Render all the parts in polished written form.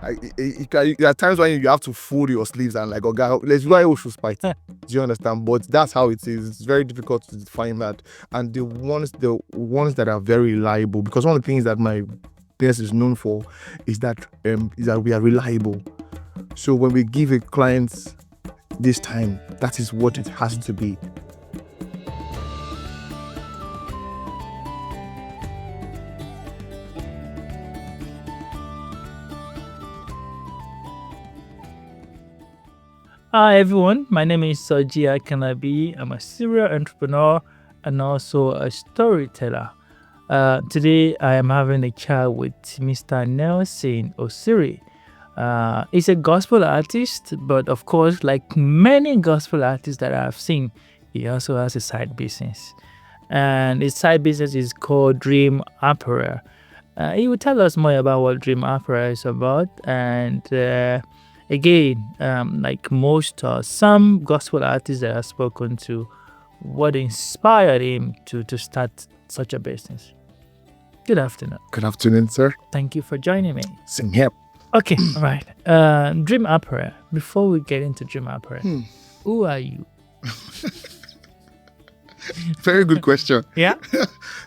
There are times when you have to fold your sleeves and like, okay, let's do our shoes fight. Do you understand? But that's how it is. It's very difficult to define that. And the ones that are very reliable, because one of the things that my business is known for is that we are reliable. So when we give a client this time, that is what it has to be. Hi everyone, my name is Sojia Kanabi. I'm a serial entrepreneur and also a storyteller. Today I am having a chat with Mr. Nelson Osiri. He's a gospel artist, but of course, like many gospel artists that I've seen, he also has a side business. And his side business is called Dream Apparel. He will tell us more about what Dream Apparel is about. And again, like some gospel artists that I've spoken to, what inspired him to start such a business. Good afternoon. Good afternoon, sir. Thank you for joining me. Same here. Okay, all right. Dream Apparel. Before we get into Dream Apparel, who are you? Very good question. Yeah?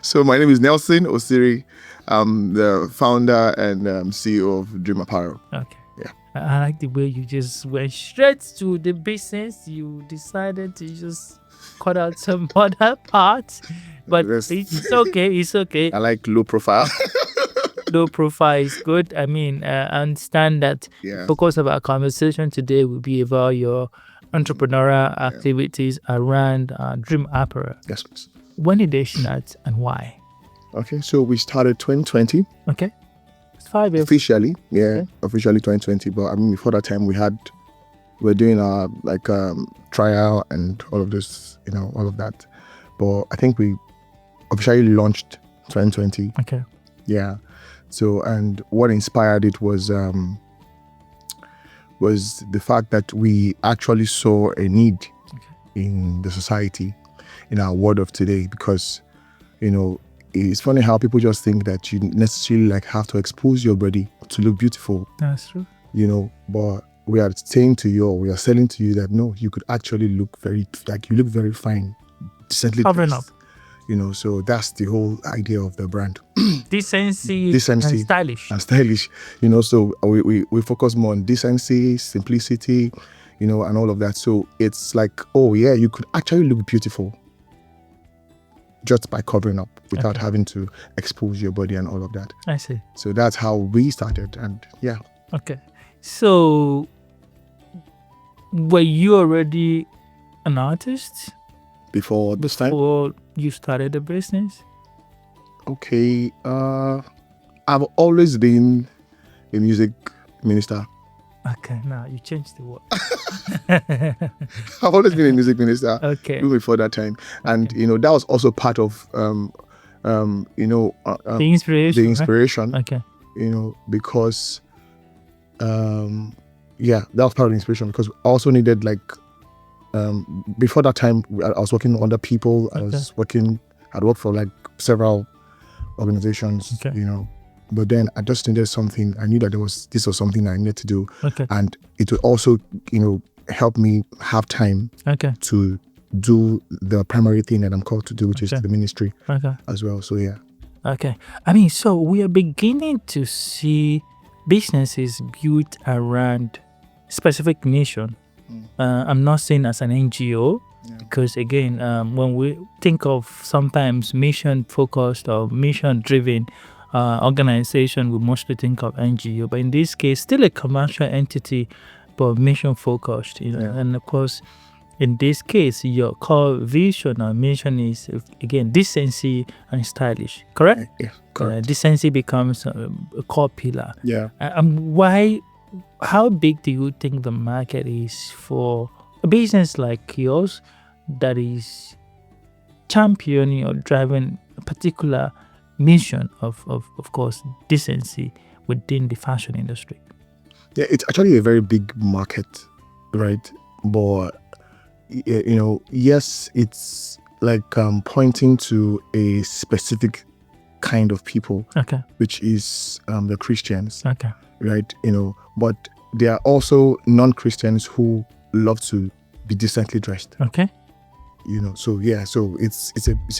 So my name is Nelson Osiri. I'm the founder and CEO of Dream Apparel. Okay. Yeah. I like the way you just went straight to the business. You decided to just cut out some other parts, but it's okay. It's okay. I like low profile. Low profile is good. I mean, I understand that focus of our conversation today will be about your entrepreneurial activities around Dream Apparel. Yes, please. When did they start and why? Okay, so we started 2020. Okay. It's 5 years. Officially, officially 2020. But I mean, before that time, we're doing our trial and all of this, all of that. But I think we officially launched 2020. Okay. Yeah. So, and what inspired it was the fact that we actually saw a need in the society, in our world of today, because, it's funny how people just think that you necessarily have to expose your body to look beautiful. That's true. But we are selling to you that no, you could actually look you look very fine, decently Covering dressed. up. So that's the whole idea of the brand. Decency and stylish. So we focus more on decency, simplicity, and all of that. So it's like, you could actually look beautiful just by covering up without having to expose your body and all of that. I see. So that's how we started, and yeah. Okay. So were you already an artist Before this time? before you started the business? Okay. I've always been a music minister. Okay, now you changed the word. I've always been a music minister. Okay. Even before that time, and that was also part of the inspiration. the inspiration. Right? Okay. Because that was part of the inspiration, because I also needed before that time I was working under people. I'd worked for several organizations. Okay. But then I just needed something. I knew that this was something I needed to do. Okay. And it would also, help me have time to do the primary thing that I'm called to do, which is the ministry as well. So, yeah. Okay. I mean, so we are beginning to see businesses built around specific mission. I'm not saying as an NGO, because again, when we think of sometimes mission-focused or mission-driven organization, we mostly think of NGO, but in this case, still a commercial entity, but mission-focused. And of course, in this case, your core vision or mission is again decency and stylish. Correct? Yeah, correct. Decency becomes a core pillar. Yeah. How big do you think the market is for a business like yours that is championing or driving a particular mission of course, decency within the fashion industry? Yeah, it's actually a very big market, right? But, yes, it's pointing to a specific kind of people, Okay. which is the Christians, Okay. right? But there are also non-Christians who love to be decently dressed. Okay. So it's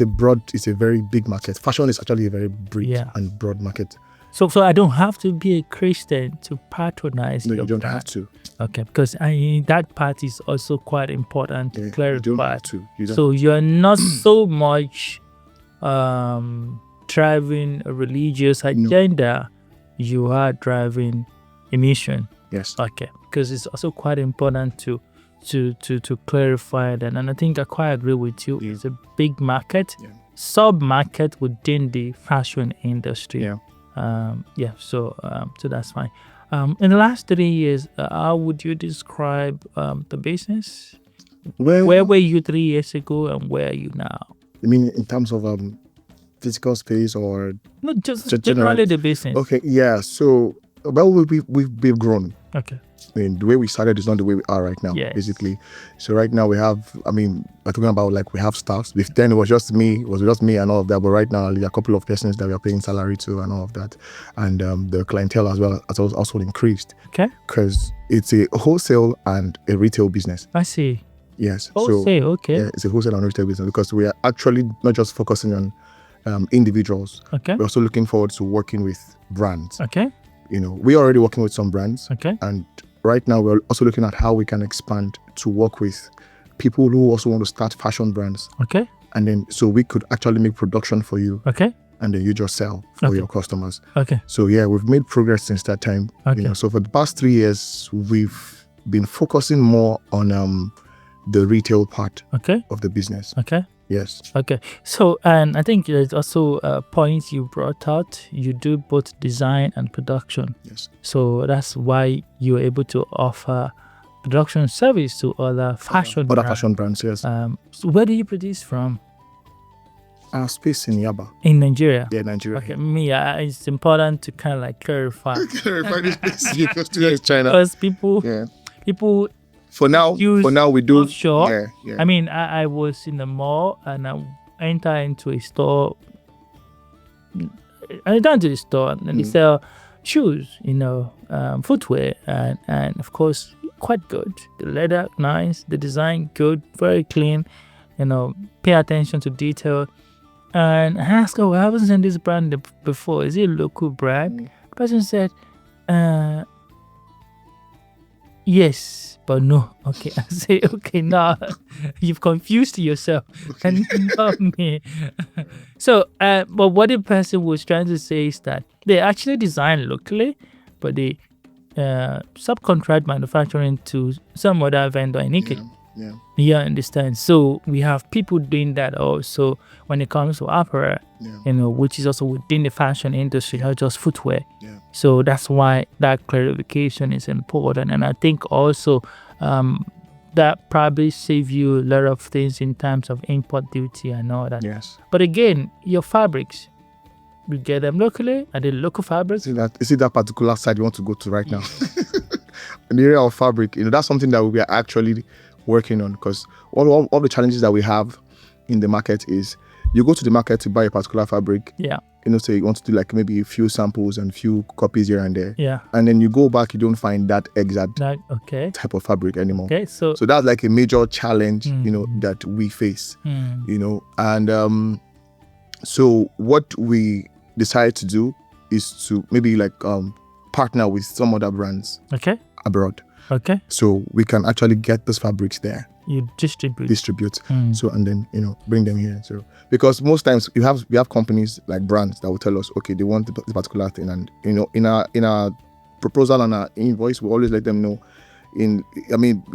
a very big market. Fashion is actually a very big and broad market. So I don't have to be a Christian to patronize No, your you don't brand. have to. Okay, because that part is also quite important to clarify. You don't have to. So you're not so much driving a religious agenda. You are driving a mission. Yes. Okay, because it's also quite important to clarify that, and I think I quite agree with you. It's a big market, sub market within the fashion industry. So that's fine. In the last 3 years, how would you describe the business? Where were you 3 years ago, and where are you now? I mean, in terms of physical space, or no, just generally the business. Okay, yeah. So, we've grown. Okay. I mean, the way we started is not the way we are right now, basically. So right now we have, we're talking about we have staffs. Then it was just me and all of that. But right now there are a couple of persons that we are paying salary to and all of that. And the clientele as well has also increased. Okay. Because it's a wholesale and a retail business. I see. Yes. Wholesale, okay. Yeah, it's a wholesale and retail business because we are actually not just focusing on individuals. Okay. We're also looking forward to working with brands. Okay. We're already working with some brands. Okay. And right now, we're also looking at how we can expand to work with people who also want to start fashion brands. Okay. And then, so we could actually make production for you. Okay. And then you just sell for your customers. Okay. So yeah, we've made progress since that time. Okay. So for the past 3 years, we've been focusing more on the retail part of the business. Okay. Yes. Okay. So, and I think there's also a point you brought out. You do both design and production. Yes. So that's why you're able to offer production service to other fashion brands. Fashion brands, yes. So where do you produce from? Our space in Yaba. In Nigeria? Yeah, Nigeria. Okay. It's important to kind of clarify. Clarify this place because today is China. Because people For now, we do. Sure. Yeah. I mean, I was in the mall and I enter into a store. I enter into the store and they sell shoes, footwear, and of course, quite good. The leather, nice. The design, good. Very clean. Pay attention to detail. And I asked, I haven't seen this brand before. Is it a local brand? The person said, yes, but no. Okay, I say, okay, now you've confused yourself and not me. So, but what the person was trying to say is that they actually design locally, but they subcontract manufacturing to some other vendor in Italy. Yeah, understand. So we have people doing that also when it comes to apparel, which is also within the fashion industry, not just footwear. Yeah. So that's why that clarification is important. And I think also that probably save you a lot of things in terms of import duty and all that. Yes. But again, your fabrics, you get them locally? Are they local fabrics? Is it that particular side you want to go to right now? In the area of fabric, that's something that we are actually working on, because all the challenges that we have in the market is you go to the market to buy a particular fabric. Yeah. Say you want to do maybe a few samples and few copies here and there. Yeah. And then you go back, you don't find that exact type of fabric anymore. Okay. So that's a major challenge, that we face. And so what we decided to do is to maybe partner with some other brands abroad. Okay. So we can actually get those fabrics there. You distribute. So and then bring them here. So because most times we have companies like brands that will tell us, okay, they want this particular thing, and in our proposal and our invoice we always let them know. You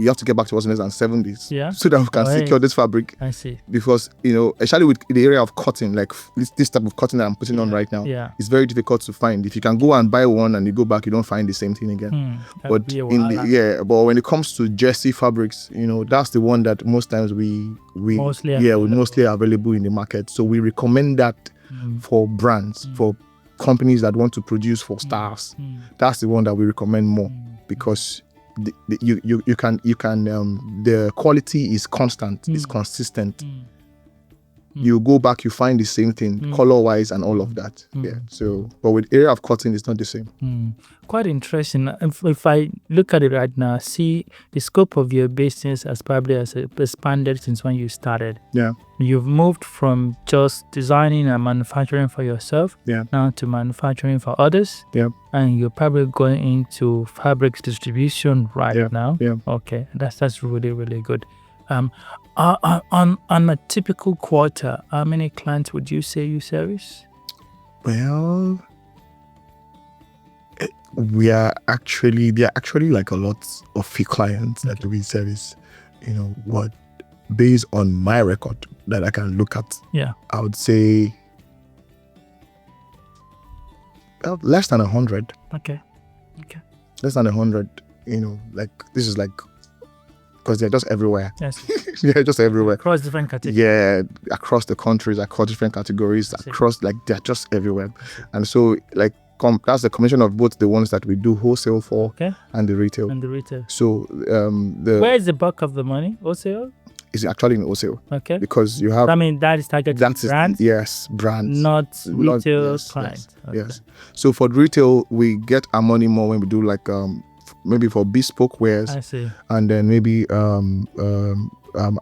have to get back to us in less than 7 days, so that we can secure this fabric. I see. Because especially with the area of cotton, this type of cotton that I'm putting on right now, it's very difficult to find. If you can go and buy one and you go back, you don't find the same thing again. But but when it comes to jersey fabrics, that's the one that most times we mostly are available in the market. So we recommend that for brands, for companies that want to produce for stars. That's the one that we recommend more, because the quality is constant, is consistent. You go back, you find the same thing, color-wise and all of that. Yeah. So, but with area of cotton, it's not the same. Quite interesting. If I look at it right now, see the scope of your business as probably has expanded since when you started. Yeah. You've moved from just designing and manufacturing for yourself now to manufacturing for others. Yeah. And you're probably going into fabrics distribution right now. Yeah. Okay. That's really, really good. On a typical quarter, how many clients would you say you service? Well, there are actually like a lot of few clients that we service, what based on my record that I can look at. Yeah. I would say less than 100. Okay. Less than 100, like this is like, because they're just everywhere. Yes. Yeah, just everywhere. Across different categories. Yeah, across the countries, across different categories, across, like, they're just everywhere. And so, like, that's the combination of both the ones that we do wholesale for and the retail. So, where is the bulk of the money? Wholesale? It's actually in wholesale. Okay. Because you have... that is targeted brands? Yes, brands. Not retail clients. Yes. So, for the retail, we get our money more when we do, like, maybe for bespoke wares. I see. And then maybe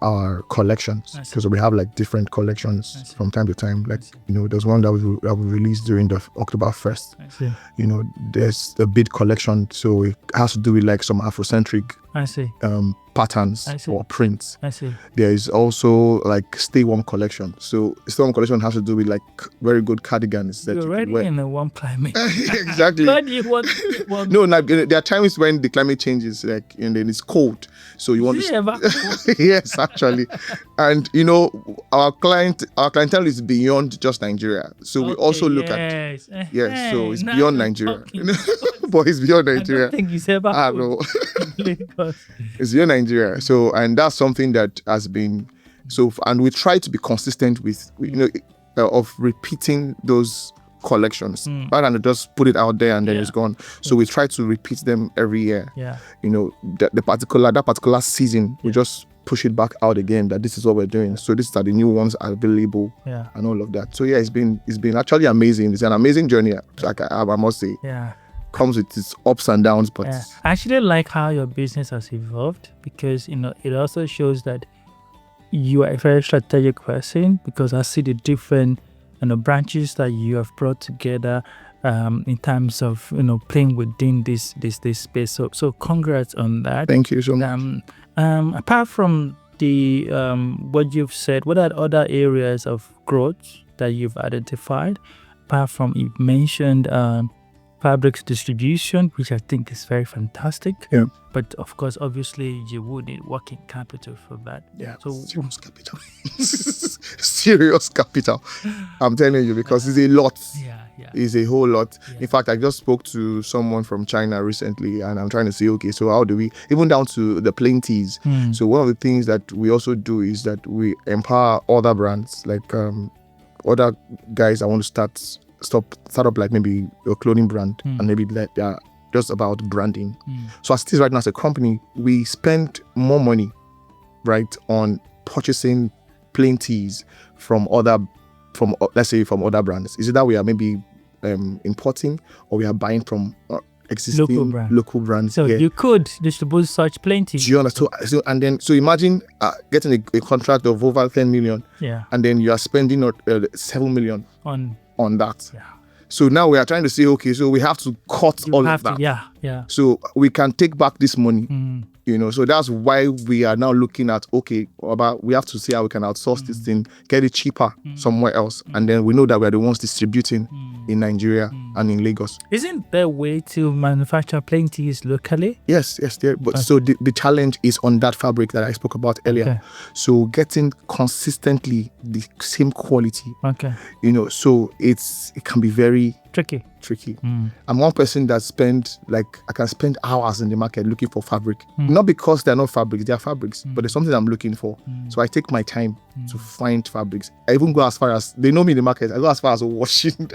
our collections, because we have like different collections from time to time. Like, there's one that we released during the October 1st. I see. There's the bid collection, so it has to do with like some Afrocentric patterns or prints. I see. There is also like Stay Warm collection. So Stay Warm collection has to do with like very good cardigans that you're already in a warm climate. Exactly. Why do you want No, there are times when the climate changes, like, and then it's cold. So you want to... Yes, actually. And our clientele is beyond just Nigeria. So we also look at so it's beyond Nigeria. But it's beyond Nigeria. I don't think it's ever know. It's beyond Nigeria. So, and that's something that has been and we try to be consistent with of repeating those collections rather than just put it out there and then it's gone. So we try to repeat them every year. Yeah. That particular season, we just push it back out again, that this is what we're doing. So these are the new ones available and all of that. So yeah, it's been actually amazing. It's an amazing journey, I must say. Yeah. Comes with its ups and downs, but I actually like how your business has evolved, because it also shows that you are a very strategic person, because I see the different branches that you have brought together in terms of playing within this space. So congrats on that. Thank you so much. Apart from the what you've said, what are other areas of growth that you've identified? Apart from, you mentioned fabrics distribution, which I think is very fantastic. Yeah. But of course, obviously, you would need working capital for that. Yeah. So serious capital. Serious capital. I'm telling you, because it's a lot. Yeah. It's a whole lot. Yeah. In fact, I just spoke to someone from China recently, and I'm trying to say, okay, so how do we, even down to the plain teas. So one of the things that we also do is that we empower other brands, like other guys that want to start up like maybe a clothing brand, and maybe they are just about branding. So as it is right now as a company, we spend more money, right, on purchasing plain teas from other brands. Is it that we are maybe importing, or we are buying from existing local brands? So you could distribute such plain teas. Do you understand? So imagine getting a contract of over 10 million, and then you are spending 7 million on that. Yeah. So now we are trying to say, okay, so we have to cut all of that. Yeah. So we can take back this money. So that's why we are now looking at, okay, we have to see how we can outsource this thing, get it cheaper somewhere else. And then we know that we're the ones distributing in Nigeria and in Lagos. Isn't there a way to manufacture plain teas locally? Yes, there. But so the challenge is on that fabric that I spoke about earlier. Okay. So getting consistently the same quality. Okay. So it can be very tricky. I'm one person that I can spend hours in the market looking for fabric. Not because they're not fabrics, they are fabrics, but there's something I'm looking for. So I take my time to find fabrics. I even go as far as, they know me in the market, I go as far as washing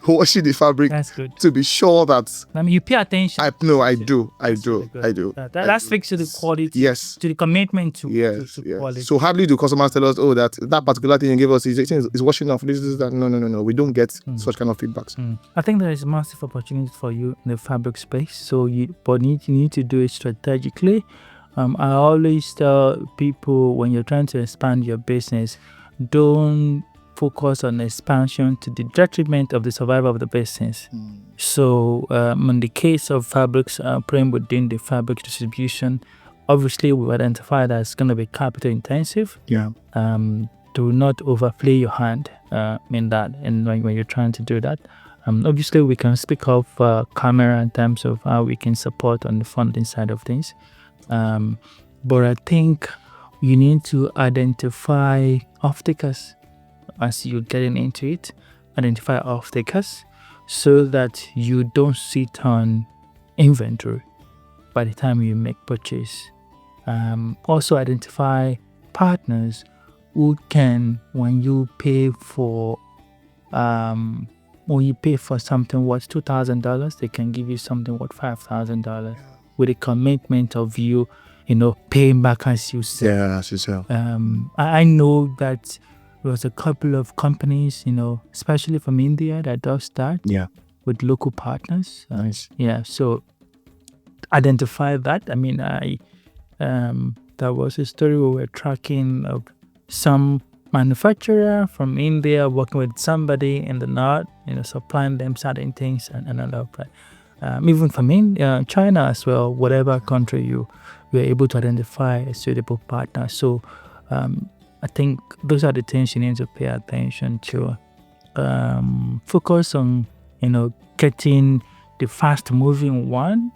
washing the fabric That's good. to be sure that I mean, you pay attention. I do. That speaks to the quality. Yes. To the commitment to Yes. quality. So hardly do customers tell us, oh, that particular thing you gave us is washing off. This is that. No. We don't get such kind of feedbacks. I think there is massive opportunity for you in the fabric space. So you need to do it strategically. I always tell people, when you're trying to expand your business, don't focus on expansion to the detriment of the survival of the business. So in the case of fabrics, praying within the fabric distribution, obviously we identify that it's going to be capital intensive. Yeah. Do not overplay your hand in that, and when you're trying to do that. Obviously we can speak of camera in terms of how we can support on the funding side of things. But I think you need to identify off-takers as you're getting into it. Identify off-takers so that you don't sit on inventory by the time you make purchase. Also identify partners who can, when you pay for something worth $2,000, they can give you something worth $5,000 with a commitment of you paying back as you sell. Yeah, as you sell. I know that there was a couple of companies, especially from India, that does that. Yeah. With local partners. Nice. Yeah. So identify that. I mean, there was a story where we were tracking of some manufacturer from India working with somebody in the north, supplying them certain things and all of that. Even from China as well, whatever country you were able to identify a suitable partner. So I think those are the things you need to pay attention to. Focus on, getting the fast moving one,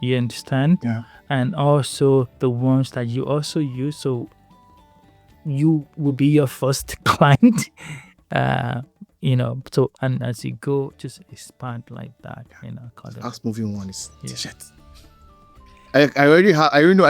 you understand? Yeah. And also the ones that you also use. So you will be your first client. So, and as you go, just expand like that. Fast moving one is t-shirt. I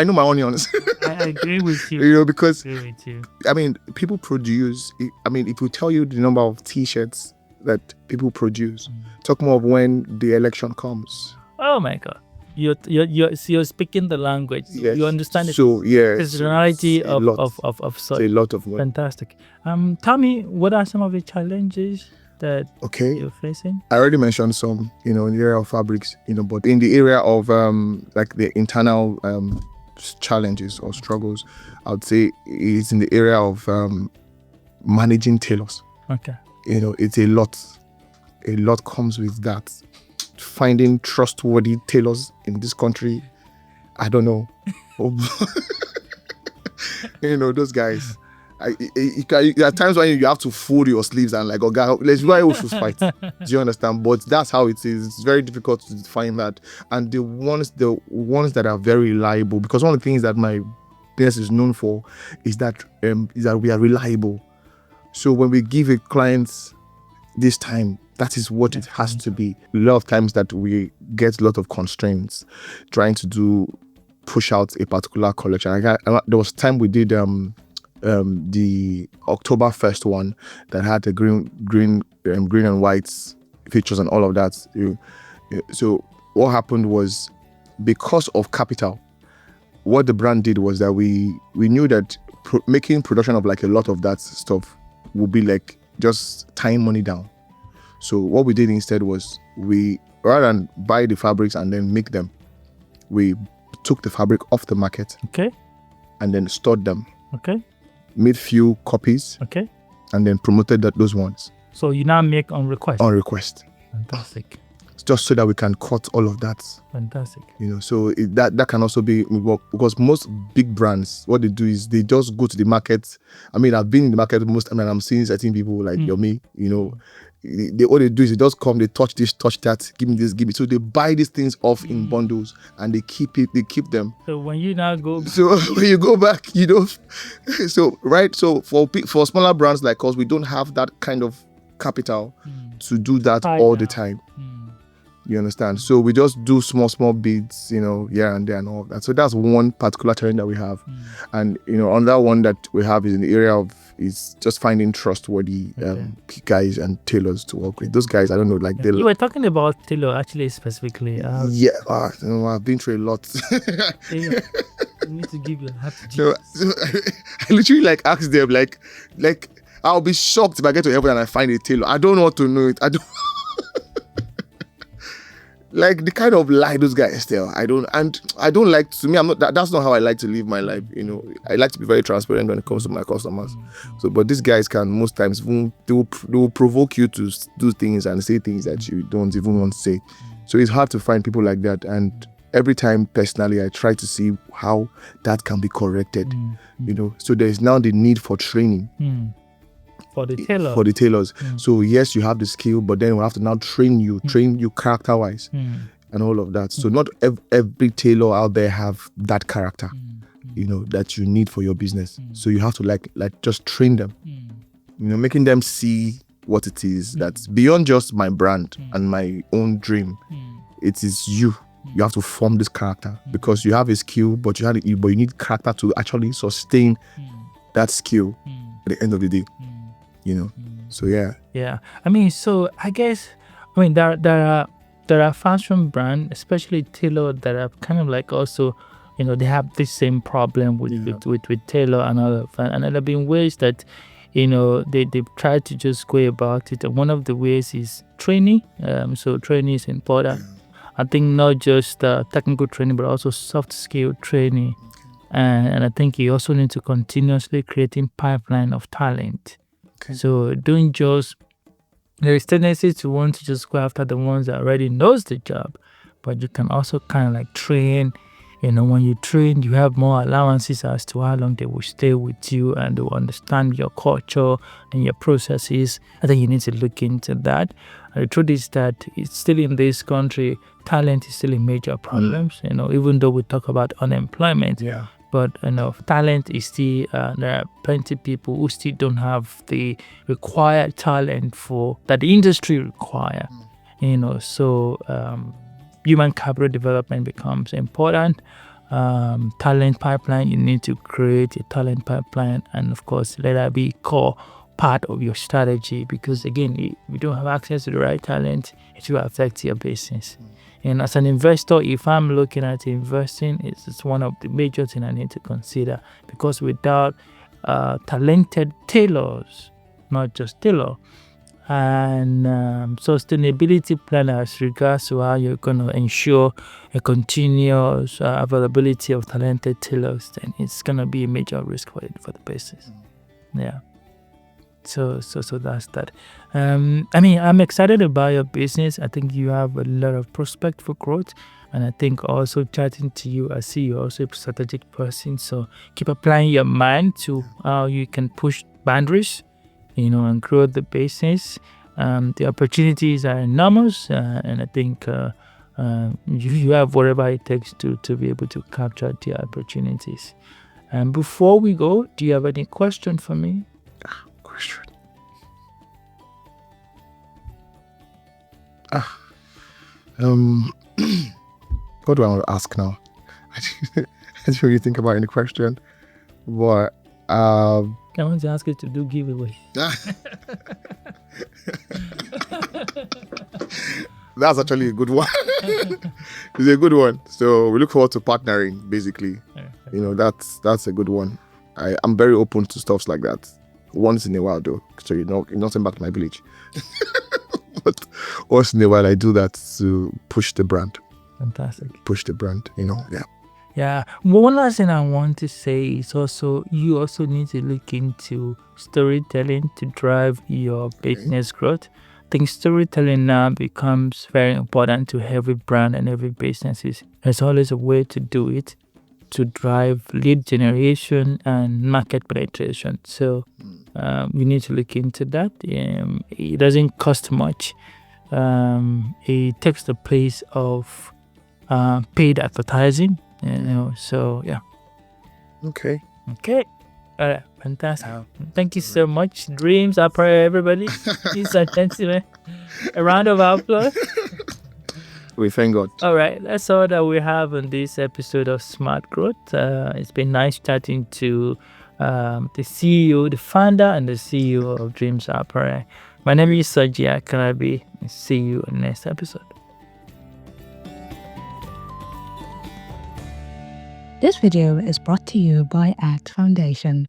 know my onions. I agree with you. Because I agree with you. I mean, people produce. I mean, if we tell you the number of t-shirts that people produce, talk more of when the election comes. Oh my God. You're speaking the language. Yes. You understand so, the yeah, personality of such. It's a lot of work. Fantastic. Tell me, what are some of the challenges that you're facing? I already mentioned some, in the area of fabrics, but in the area of like the internal challenges or struggles, I would say it's in the area of managing tailors. Okay. It's a lot. A lot comes with that. Finding trustworthy tailors in this country, I don't know. Those guys. There are times when you have to fold your sleeves and like, let's why we should fight. Do you understand? But that's how it is. It's very difficult to define that. And the ones that are very reliable, because one of the things that my business is known for is that we are reliable. So when we give a client this time, that is what it has to be. A lot of times that we get a lot of constraints trying to push out a particular collection. There was time we did the October 1st one that had the green and white features and all of that. So what happened was, because of capital, what the brand did was that we knew that making production of like a lot of that stuff would be like just tying money down. So what we did instead was, we, rather than buy the fabrics and then make them, we took the fabric off the market. Okay. And then stored them. Okay. Made few copies. Okay. And then promoted those ones. So you now make on request. On request. Fantastic. Just so that we can cut all of that. Fantastic. So that can also be, because most big brands, what they do is they just go to the market. I mean, I've been in the market most time and I'm seeing certain people like Yomi, all they do is they just come, they touch this, touch that, give me this, give me. So they buy these things off in bundles and they keep them. So when you now go, so when you go back, so right. So for smaller brands like us, we don't have that kind of capital to do that all the time. You understand? So we just do small bids, here and there and all of that. So that's one particular challenge that we have. And, another one that we have is in the area of is just finding trustworthy guys and tailors to work with. Those guys, I don't know, like You were talking about tailor actually specifically. I've been through a lot. You need to give your heart to So, Jesus. I literally like ask them like I'll be shocked if I get to heaven and I find a tailor. I don't want to know it. I don't like the kind of lie those guys tell. I don't like, to me, I'm not that's not how I like to live my life. I like to be very transparent when it comes to my customers. So, but these guys can most times they will provoke you to do things and say things that you don't even want to say. So it's hard to find people like that. And every time personally, I try to see how that can be corrected. So there's now the need for training. For the tailor. For the tailors. So yes, you have the skill, but then we have to now train you character-wise and all of that. So not every tailor out there have that character, that you need for your business. So you have to like just train them, making them see what it is that's beyond just my brand and my own dream. It is you. You have to form this character because you have a skill, but you need character to actually sustain that skill at the end of the day. So yeah. I mean, so I guess there are fashion brands, especially tailor, that are kind of like also, they have the same problem with tailor and all of that. And there have been ways that they've tried to just go about it. And one of the ways is training. So training is important. I think not just technical training, but also soft skill training. And I think you also need to continuously creating pipeline of talent. So there is tendency to want to just go after the ones that already knows the job, but you can also kind of like train. When you train, you have more allowances as to how long they will stay with you, and they will understand your culture and your processes. I think you need to look into that. And the truth is that it's still in this country, talent is still a major problem. Even though we talk about unemployment. But talent is still, there are plenty of people who still don't have the required talent that the industry require. So human capital development becomes important. Talent pipeline, you need to create a talent pipeline, and of course let that be core part of your strategy, because again, if you don't have access to the right talent, it will affect your business. And as an investor, if I'm looking at investing, it's one of the major things I need to consider, because without talented tailors, not just tailor, and sustainability plan as regards to how you're going to ensure a continuous availability of talented tailors, then it's going to be a major risk for the business. Yeah. So that's that. I'm excited about your business. I think you have a lot of prospect for growth, and I think also chatting to you, I see you're also a strategic person. So keep applying your mind to how you can push boundaries, and grow the business. The opportunities are enormous, and I think you have whatever it takes to be able to capture the opportunities. And before we go, do you have any question for me? What do I want to ask now? I didn't really think about any question, but I want to ask you to do giveaway. That's actually a good one. It's a good one. So we look forward to partnering, basically. That's a good one. I'm very open to stuff like that. Once in a while, though. So you're not sent back to my village. But once in a while, I do that to push the brand. Fantastic. Push the brand, yeah. Yeah. One last thing I want to say is also, you also need to look into storytelling to drive your business growth. I think storytelling now becomes very important to every brand and every business. There's always a way to do it to drive lead generation and market penetration. So you need to look into that. It doesn't cost much. It takes the place of paid advertising. So yeah. Okay. All right, fantastic. Thank you so much. Dreams are for everybody. Ladies and gentlemen, a round of applause. We thank God. All right, that's all that we have on this episode of Smart Growth. It's been nice chatting to the CEO, the founder, and the CEO of Dreams Apparel. My name is Sajia Kanabi. See you in the next episode. This video is brought to you by ACT Foundation.